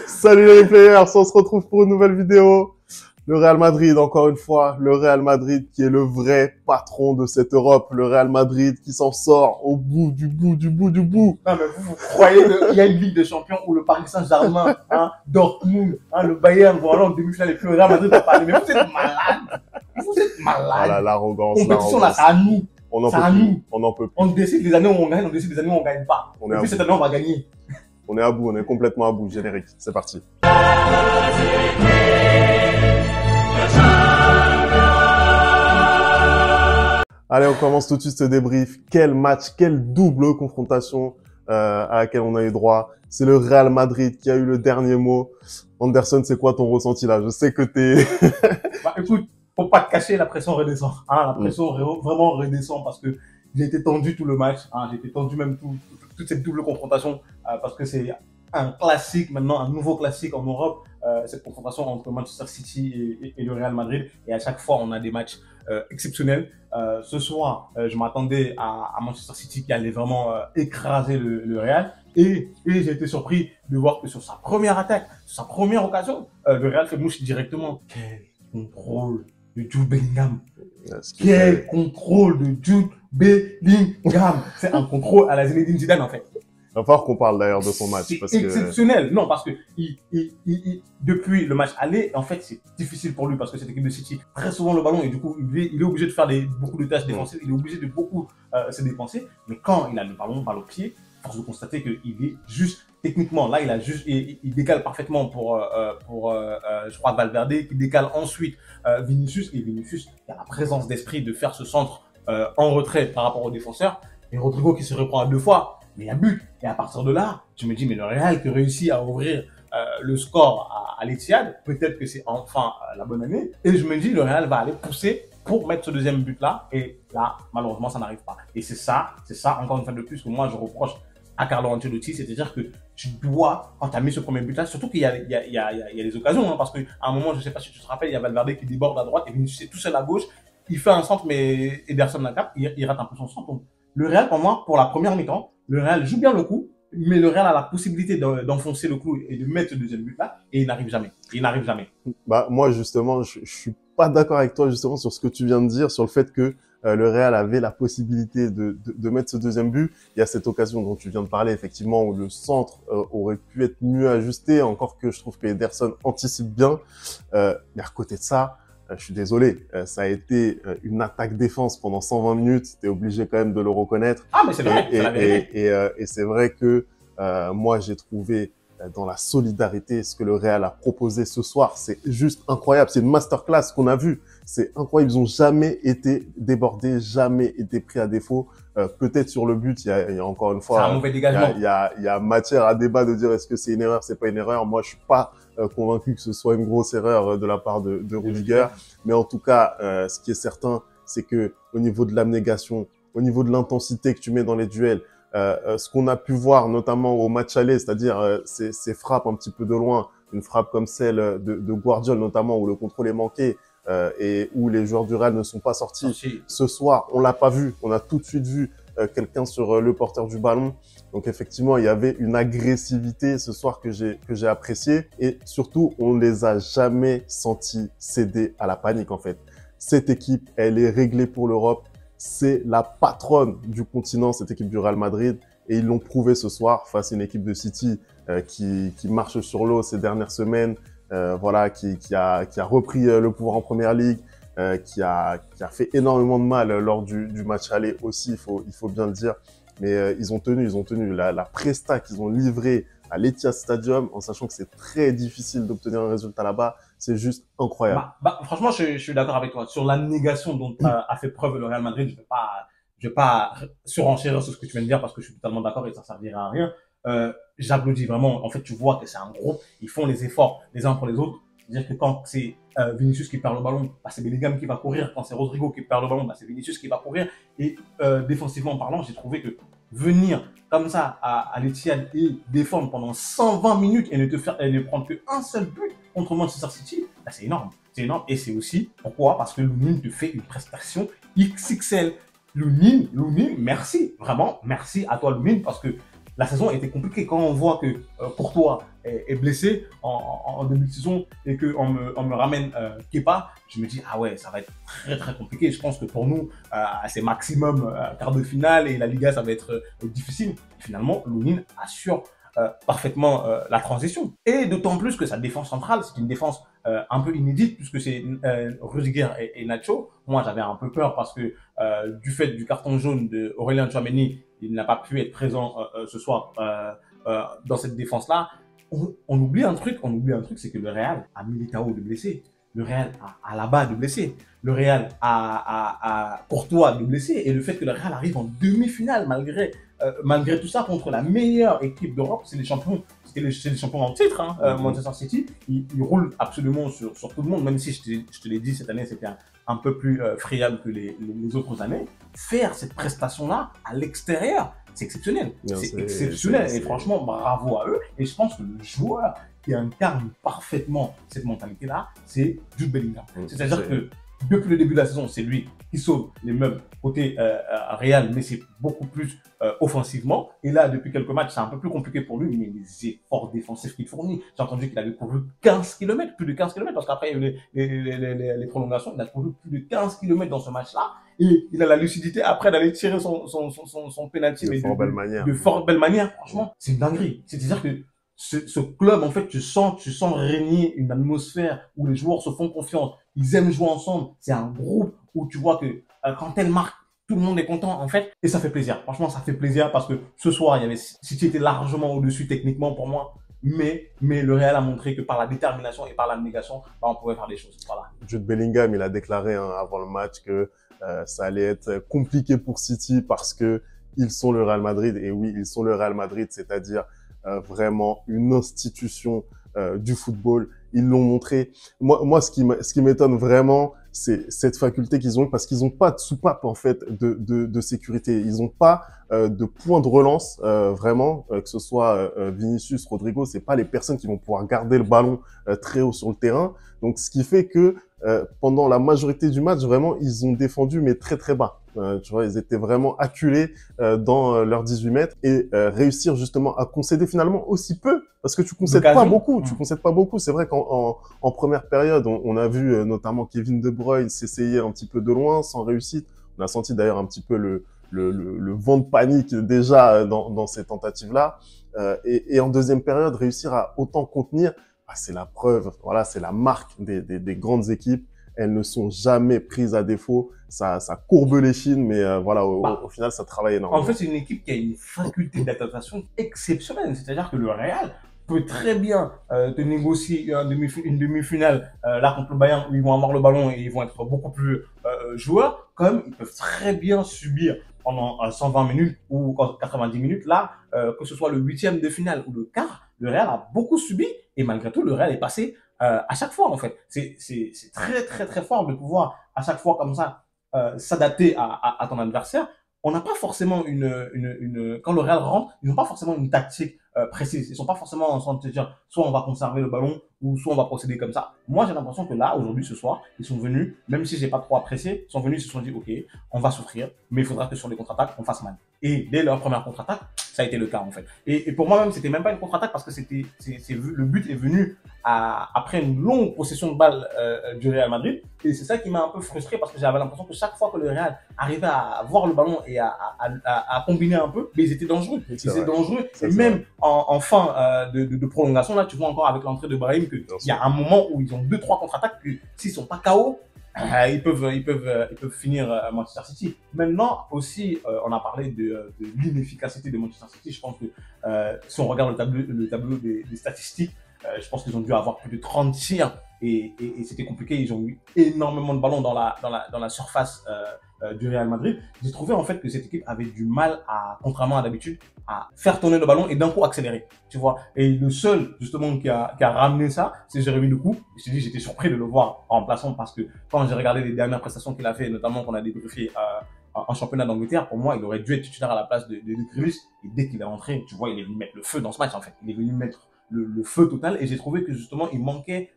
Salut les players, on se retrouve pour une nouvelle vidéo. Le Real Madrid, encore une fois, le Real Madrid qui est le vrai patron de cette Europe. Le Real Madrid qui s'en sort au bout du bout du bout du bout. Non, mais vous croyez qu'il y a une Ligue des Champions où le Paris Saint-Germain, Dortmund, le Bayern vont aller en demi-finale et puis le Real Madrid va pas aller. Mais vous êtes malade. Vous êtes malade. Voilà, l'arrogance. Compétition là, c'est à nous. On en C'est peut à plus. nous. On en peut plus. On décide les années où on gagne, on décide les années où on gagne pas. On est Et à puis bout. cette année, on va gagner. On est à bout, on est complètement à bout. Générique, c'est parti. Allez, on commence tout de suite ce débrief. Quel match, quelle double confrontation à laquelle on a eu droit. C'est le Real Madrid qui a eu le dernier mot. Anderson, c'est quoi ton ressenti là? Je sais que t'es... Bah, écoute, faut pas te cacher, la pression redescend. La pression vraiment redescend parce que j'ai été tendu tout le match. J'ai été tendu même toute cette double confrontation parce que c'est un classique maintenant, un nouveau classique en Europe. Cette confrontation entre Manchester City et le Real Madrid. Et à chaque fois, on a des matchs exceptionnels. Ce soir, je m'attendais à Manchester City qui allait vraiment écraser le Real. Et j'ai été surpris de voir que sur sa première attaque, sur sa première occasion, le Real fait mouche directement. Quel contrôle de Jude Bellingham. Quel contrôle de Jude Bellingham. C'est un contrôle à la Zinedine Zidane en fait. Il va falloir qu'on parle d'ailleurs de son match. C'est exceptionnel. Non, parce que depuis le match aller, en fait, c'est difficile pour lui parce que cette équipe de City très souvent le ballon et du coup, il est obligé de faire beaucoup de tâches défensives. Il est obligé de beaucoup se dépenser. Mais quand il a le ballon balle au pied, force de constater qu'il est juste techniquement. Là, il décale parfaitement pour je crois, Valverde, qui décale ensuite Vinicius. Et Vinicius, il a la présence d'esprit de faire ce centre en retrait par rapport au défenseur. Et Rodrigo qui se reprend à 2 fois. Mais il y a but. Et à partir de là, je me dis, mais le Real qui réussit à ouvrir le score à l'Etihad, peut-être que c'est enfin la bonne année. Et je me dis, le Real va aller pousser pour mettre ce deuxième but-là. Et là, malheureusement, ça n'arrive pas. Et c'est ça, encore une fois de plus, que moi, je reproche à Carlo Ancelotti. C'est-à-dire que tu dois, quand tu as mis ce premier but-là, surtout qu'il y a des occasions, parce qu'à un moment, je ne sais pas si tu te rappelles, il y a Valverde qui déborde à droite et Vinicius est tout seul à gauche. Il fait un centre, mais Ederson la capte, il rate un peu son centre. Donc, le Real, pour moi, pour la première mi-temps, le Real joue bien le coup, mais le Real a la possibilité d'enfoncer le clou et de mettre le deuxième but là, et il n'arrive jamais. Bah, moi, justement, je suis pas d'accord avec toi, justement, sur ce que tu viens de dire, sur le fait que le Real avait la possibilité de mettre ce deuxième but. Il y a cette occasion dont tu viens de parler, effectivement, où le centre aurait pu être mieux ajusté, encore que je trouve que Ederson anticipe bien. Mais à côté de ça, je suis désolé, ça a été une attaque-défense pendant 120 minutes. T'es obligé quand même de le reconnaître. Mais c'est vrai, c'est la vérité. Et c'est vrai que moi, j'ai trouvé dans la solidarité ce que le Real a proposé ce soir. C'est juste incroyable. C'est une masterclass qu'on a vue. C'est incroyable. Ils ont jamais été débordés, jamais été pris à défaut. Peut-être sur le but, il y a encore une fois, c'est un mauvais dégagement. Il y a matière à débat de dire est-ce que c'est une erreur, c'est pas une erreur. Moi, je suis pas convaincu que ce soit une grosse erreur de la part de Rudiger. Mais en tout cas, ce qui est certain, c'est que au niveau de l'abnégation, au niveau de l'intensité que tu mets dans les duels, ce qu'on a pu voir notamment au match aller, c'est-à-dire ces frappes un petit peu de loin, une frappe comme celle de Guardiola notamment où le contrôle est manqué et où les joueurs du Real ne sont pas sortis. Ce soir, on l'a pas vu, on a tout de suite vu quelqu'un sur le porteur du ballon. Donc effectivement, il y avait une agressivité ce soir que j'ai appréciée et surtout, on les a jamais sentis céder à la panique en fait. Cette équipe, elle est réglée pour l'Europe. C'est la patronne du continent, cette équipe du Real Madrid. Et ils l'ont prouvé ce soir face à une équipe de City qui marche sur l'eau ces dernières semaines, qui a repris le pouvoir en Première Ligue, qui a fait énormément de mal lors du match aller aussi, il faut bien le dire. Mais ils ont tenu la presta qu'ils ont livrée à l'Etihad Stadium, en sachant que c'est très difficile d'obtenir un résultat là-bas. C'est juste incroyable. Franchement, je suis d'accord avec toi. Sur la négation dont a fait preuve le Real Madrid, je vais pas surenchérir sur ce que tu viens de dire parce que je suis totalement d'accord et ça servira à rien. J'applaudis vraiment. En fait, tu vois que c'est un groupe. Ils font les efforts les uns pour les autres. C'est-à-dire que quand c'est Vinicius qui perd le ballon, c'est Bellingham qui va courir. Quand c'est Rodrigo qui perd le ballon, c'est Vinicius qui va courir. Et défensivement parlant, j'ai trouvé que venir comme ça à l'Etihad et défendre pendant 120 minutes et ne prendre qu'un seul but contre Manchester City, c'est énorme. C'est énorme. Et c'est aussi pourquoi? Parce que Lounine te fait une prestation XXL. Lounine, merci. Vraiment, merci à toi Lounine parce que la saison était compliquée. Quand on voit que Courtois est blessé en début de saison et qu'on me ramène Kepa, je me dis, ah ouais, ça va être très très compliqué. Je pense que pour nous, c'est maximum quart de finale et la Liga, ça va être difficile. Finalement, Lunin assure parfaitement la transition. Et d'autant plus que sa défense centrale, c'est une défense un peu inédite puisque c'est Rudiger et Nacho. Moi, j'avais un peu peur parce que du fait du carton jaune de Aurélien Tchouaméni, il n'a pas pu être présent ce soir dans cette défense-là. On oublie un truc, c'est que le Real a Militao de blessé. Le Real a Alaba de blessé. Le Real a Courtois de blessé. Et le fait que le Real arrive en demi-finale malgré tout ça contre la meilleure équipe d'Europe, c'est les champions. C'est les champions en titre, hein, Manchester City. Ils roulent absolument sur tout le monde, même si je te l'ai dit, cette année c'était un peu plus friable que les autres années. Faire cette prestation-là à l'extérieur, c'est exceptionnel. C'est exceptionnel. Et franchement, bravo à eux. Et je pense que le joueur qui incarne parfaitement cette mentalité-là, c'est Jude Bellingham. C'est-à-dire que depuis le début de la saison, c'est lui qui sauve les meubles côté Real, mais c'est beaucoup plus offensivement. Et là, depuis quelques matchs, c'est un peu plus compliqué pour lui, mais les efforts défensifs qu'il fournit. J'ai entendu qu'il avait couru 15 km, plus de 15 km, parce qu'après, il y a eu les prolongations. Il a couru plus de 15 km dans ce match-là. Et il a la lucidité après d'aller tirer son penalty de fort belle manière. Franchement, c'est une dinguerie. C'est-à-dire que ce club, en fait, tu sens régner une atmosphère où les joueurs se font confiance. Ils aiment jouer ensemble. C'est un groupe où tu vois que quand elle marque, tout le monde est content, en fait. Et ça fait plaisir. Franchement, ça fait plaisir parce que ce soir, City était largement au-dessus techniquement pour moi. Mais le Real a montré que par la détermination et par l'abnégation, on pouvait faire des choses. Voilà. Jude Bellingham, il a déclaré avant le match que ça allait être compliqué pour City parce que ils sont le Real Madrid. Et oui, ils sont le Real Madrid, c'est-à-dire vraiment une institution du football. Ils l'ont montré. Moi, ce qui m'étonne vraiment, c'est cette faculté qu'ils ont, parce qu'ils n'ont pas de soupape en fait de sécurité. Ils n'ont pas de point de relance vraiment, que ce soit Vinicius, Rodrigo, c'est pas les personnes qui vont pouvoir garder le ballon très haut sur le terrain. Donc, ce qui fait que pendant la majorité du match, vraiment, ils ont défendu mais très très bas. Tu vois, ils étaient vraiment acculés dans leurs 18 mètres et réussir justement à concéder finalement aussi peu, parce que tu concèdes pas beaucoup. Tu concèdes pas beaucoup. C'est vrai qu'en première période, on a vu notamment Kevin De Bruyne s'essayer un petit peu de loin, sans réussite. On a senti d'ailleurs un petit peu le vent de panique déjà dans ces tentatives-là. Et en deuxième période, réussir à autant contenir, c'est la preuve. Voilà, c'est la marque des grandes équipes. Elles ne sont jamais prises à défaut. Ça courbe les chines, mais voilà, au final, ça travaille énormément. En fait, c'est une équipe qui a une faculté d'adaptation exceptionnelle. C'est-à-dire que le Real peut très bien te négocier une demi-finale là contre le Bayern où ils vont avoir le ballon et ils vont être beaucoup plus joueurs, comme ils peuvent très bien subir pendant 120 minutes ou 90 minutes là, que ce soit le huitième de finale ou le quart, le Real a beaucoup subi et malgré tout, le Real est passé à chaque fois en fait. C'est très très très fort de pouvoir à chaque fois comme ça s'adapter à ton adversaire. On n'a pas forcément quand le Real rentre, ils n'ont pas forcément une tactique précise. Ils sont pas forcément en train de te dire soit on va conserver le ballon ou soit on va procéder comme ça. Moi, j'ai l'impression que là, aujourd'hui, ce soir, ils sont venus, même si j'ai pas trop apprécié, ils sont venus, ils se sont dit, OK, on va souffrir, mais il faudra que sur les contre-attaques, on fasse mal. Et dès leur première contre-attaque, ça a été le cas, en fait. Et pour moi-même, c'était même pas une contre-attaque parce que le but est venu après une longue possession de balle du Real Madrid. Et c'est ça qui m'a un peu frustré parce que j'avais l'impression que chaque fois que le Real arrivait à voir le ballon et à combiner un peu, mais ils étaient dangereux. Ils étaient dangereux. Et même en fin de prolongation, là, tu vois encore avec l'entrée de Brahim qu'il y a un moment où ils ont 2-3 contre-attaques que s'ils sont pas KO, ils peuvent finir Manchester City. Maintenant aussi, on a parlé de l'inefficacité de Manchester City. Je pense que si on regarde le tableau des statistiques, je pense qu'ils ont dû avoir plus de 30 tirs et c'était compliqué. Ils ont eu énormément de ballons dans la surface du Real Madrid. J'ai trouvé en fait que cette équipe avait du mal contrairement à d'habitude, à faire tourner le ballon et d'un coup accélérer. Tu vois. Et le seul justement qui a ramené ça, c'est Jérémy Doku. Je te dis, j'étais surpris de le voir en remplaçant parce que quand j'ai regardé les dernières prestations qu'il a fait, notamment qu'on a débriefé en championnat d'Angleterre, pour moi, il aurait dû être titulaire à la place de Grealish. Et dès qu'il est rentré, tu vois, il est venu mettre le feu dans ce match en fait. Il est venu mettre le feu total et j'ai trouvé que justement il manquait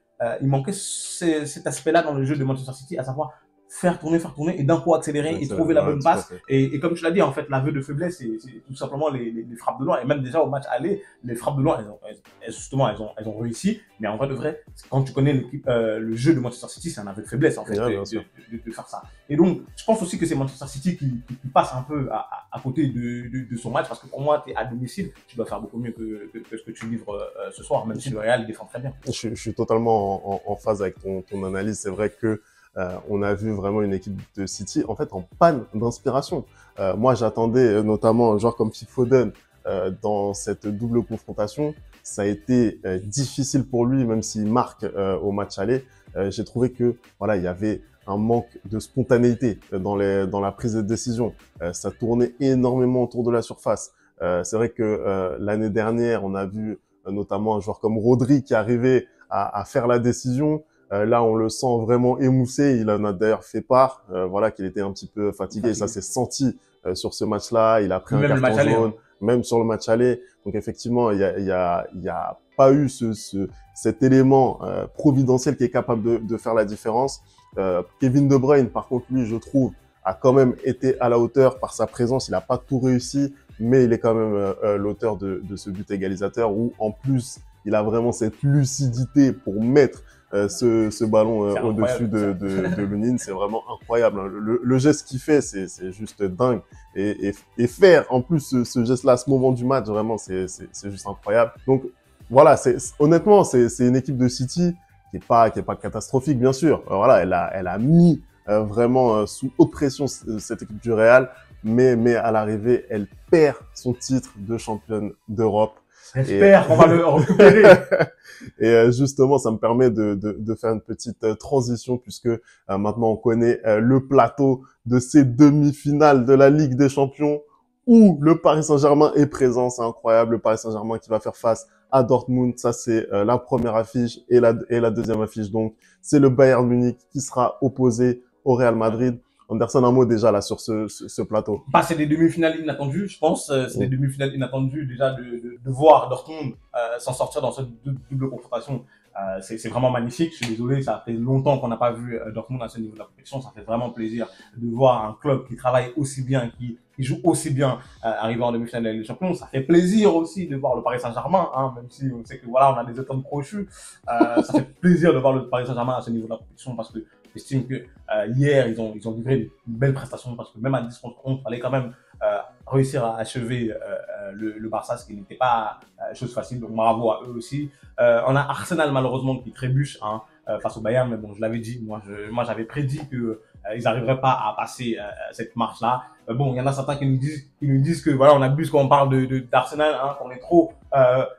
cet aspect-là dans le jeu de Manchester City, à savoir faire tourner, et d'un coup accélérer et trouver la bonne tout à passe. fait. Et comme tu l'as dit, en fait, l'aveu de faiblesse, c'est tout simplement les frappes de loin. Et même déjà au match aller, les frappes de loin, justement, elles ont réussi. Mais en vrai de vrai, quand tu connais le jeu de Manchester City, c'est un aveu de faiblesse, en fait, Ouais, bien sûr. de faire ça. Et donc, je pense aussi que c'est Manchester City qui passe un peu à côté de son match, parce que pour moi, tu es à domicile, tu dois faire beaucoup mieux que ce que tu livres ce soir, même si le Real défend très bien. Je suis totalement en phase avec ton analyse. C'est vrai que on a vu vraiment une équipe de City en fait en panne d'inspiration. Moi, j'attendais notamment un joueur comme Phil Foden dans cette double confrontation. Ça a été difficile pour lui, même s'il marque au match aller. J'ai trouvé que voilà, il y avait un manque de spontanéité dans la prise de décision. Ça tournait énormément autour de la surface. C'est vrai que l'année dernière, on a vu notamment un joueur comme Rodri qui arrivait à faire la décision. Là, on le sent vraiment émoussé. Il en a d'ailleurs fait part, voilà, qu'il était un petit peu fatigué. Et ça s'est senti sur ce match-là. Il a pris un carton jaune, même sur le match aller. Donc effectivement, il y a pas eu cet élément providentiel qui est capable de faire la différence. Kevin De Bruyne, par contre, lui, je trouve, a quand même été à la hauteur par sa présence. Il n'a pas tout réussi, mais il est quand même l'auteur de ce but égalisateur où, en plus, il a vraiment cette lucidité pour mettre ce ballon au-dessus de Lunin. C'est vraiment incroyable. Hein. Le geste qu'il fait, c'est juste dingue. Et faire, en plus, ce geste-là à ce moment du match, vraiment, c'est juste incroyable. Donc, voilà, honnêtement, c'est une équipe de City qui est pas catastrophique, bien sûr. Voilà, elle a mis vraiment sous haute pression cette équipe du Real, mais à l'arrivée, elle perd son titre de championne d'Europe. J'espère qu'on va le récupérer. Et justement, ça me permet de faire une petite transition puisque maintenant on connaît le plateau de ces demi-finales de la Ligue des Champions où le Paris Saint-Germain est présent. C'est incroyable, le Paris Saint-Germain qui va faire face à Dortmund. Ça, c'est la première affiche et la deuxième affiche. Donc, c'est le Bayern Munich qui sera opposé au Real Madrid. Anderson, un mot déjà là sur ce plateau. Bah, c'est des demi-finales inattendues, je pense. C'est des demi-finales inattendues déjà de voir Dortmund s'en sortir dans cette double confrontation. C'est vraiment magnifique. Je suis désolé, ça fait longtemps qu'on n'a pas vu Dortmund à ce niveau de la compétition. Ça fait vraiment plaisir de voir un club qui travaille aussi bien, qui joue aussi bien arriver en demi-finale de la Ligue des Champions. Ça fait plaisir aussi de voir le Paris Saint-Germain, hein, même si on sait que voilà, on a des atomes crochus. Ça fait plaisir de voir le Paris Saint-Germain à ce niveau de la compétition parce que j'estime que hier, ils ont livré une belle prestation parce que même à 10 contre 11, il fallait quand même réussir à achever le Barça, ce qui n'était pas chose facile. Donc bravo à eux aussi. On a Arsenal malheureusement qui trébuche face au Bayern, mais bon, je l'avais dit, moi j'avais prédit que ils n'arriveraient pas à passer cette marche-là. Bon, il y en a certains qui nous disent que voilà, on abuse quand on parle d'Arsenal, hein, qu'on est trop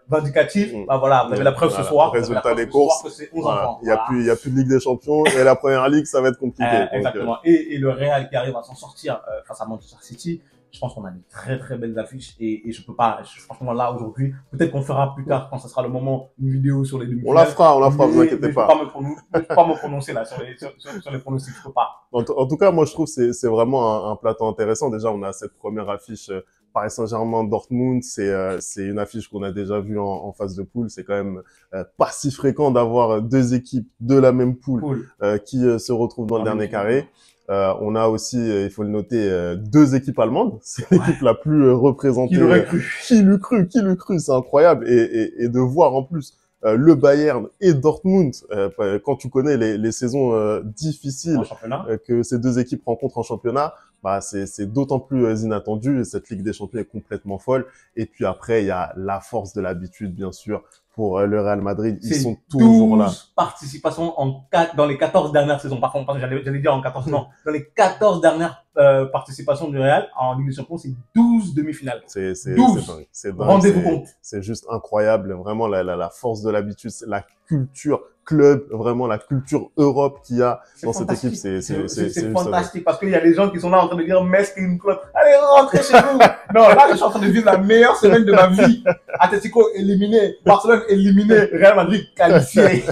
vindicatif. Bah voilà, vous avez la preuve ce soir. Résultat des courses. Voilà. Il y a plus de Ligue des Champions et la première ligue, ça va être compliqué. Exactement. Et le Real qui arrive à s'en sortir face à Manchester City. Je pense qu'on a des très très belles affiches et je peux pas, franchement là aujourd'hui, peut-être qu'on fera plus tard quand ça sera le moment une vidéo sur les demi-finales. On la fera, vous inquiétez pas. Je peux pas me prononcer là sur les pronostics, je peux pas. En tout cas, moi je trouve que c'est vraiment un plateau intéressant. Déjà, on a cette première affiche Paris Saint-Germain Dortmund, c'est une affiche qu'on a déjà vue en phase de poule. C'est quand même pas si fréquent d'avoir deux équipes de la même poule qui se retrouvent dans le dernier carré. On a aussi, il faut le noter, deux équipes allemandes. C'est l'équipe la plus représentée. Qui l'aurait cru? Qui l'eût cru? C'est incroyable. Et de voir en plus le Bayern et Dortmund, quand tu connais les saisons difficiles que ces deux équipes rencontrent en championnat, bah c'est d'autant plus inattendu. Cette Ligue des Champions est complètement folle. Et puis après, il y a la force de l'habitude, bien sûr. Pour le Real Madrid, ils sont toujours là. 12 participations dans les 14 dernières saisons. Par contre, j'allais dire en 14, non. Dans les 14 dernières participations du Real en Ligue des Champions, c'est 12 demi-finales. C'est dingue. Rendez-vous compte. C'est juste incroyable. Vraiment, la force de l'habitude, la culture club, vraiment la culture Europe qu'il y a dans cette équipe, c'est fantastique parce qu'il y a des gens qui sont là en train de dire Metz est une club. Allez, rentrez chez vous. Non, là, je suis en train de vivre la meilleure semaine de ma vie. Atlético éliminé, Barcelone éliminé, Real Madrid qualifié.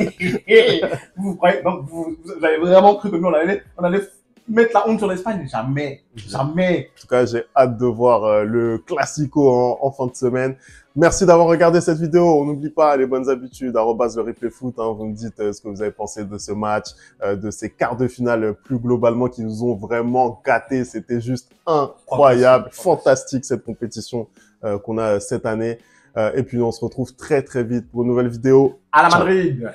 Vous croyez, donc vous avez vraiment cru que nous, on allait mettre la honte sur l'Espagne? Jamais. En tout cas, j'ai hâte de voir le Classico en fin de semaine. Merci d'avoir regardé cette vidéo. On n'oublie pas les bonnes habitudes, @le replay foot. Hein. Vous me dites ce que vous avez pensé de ce match, de ces quarts de finale plus globalement qui nous ont vraiment gâtés. C'était juste incroyable, fantastique cette compétition qu'on a cette année. Et puis on se retrouve très très vite pour une nouvelle vidéo. À la Ciao. Madrid.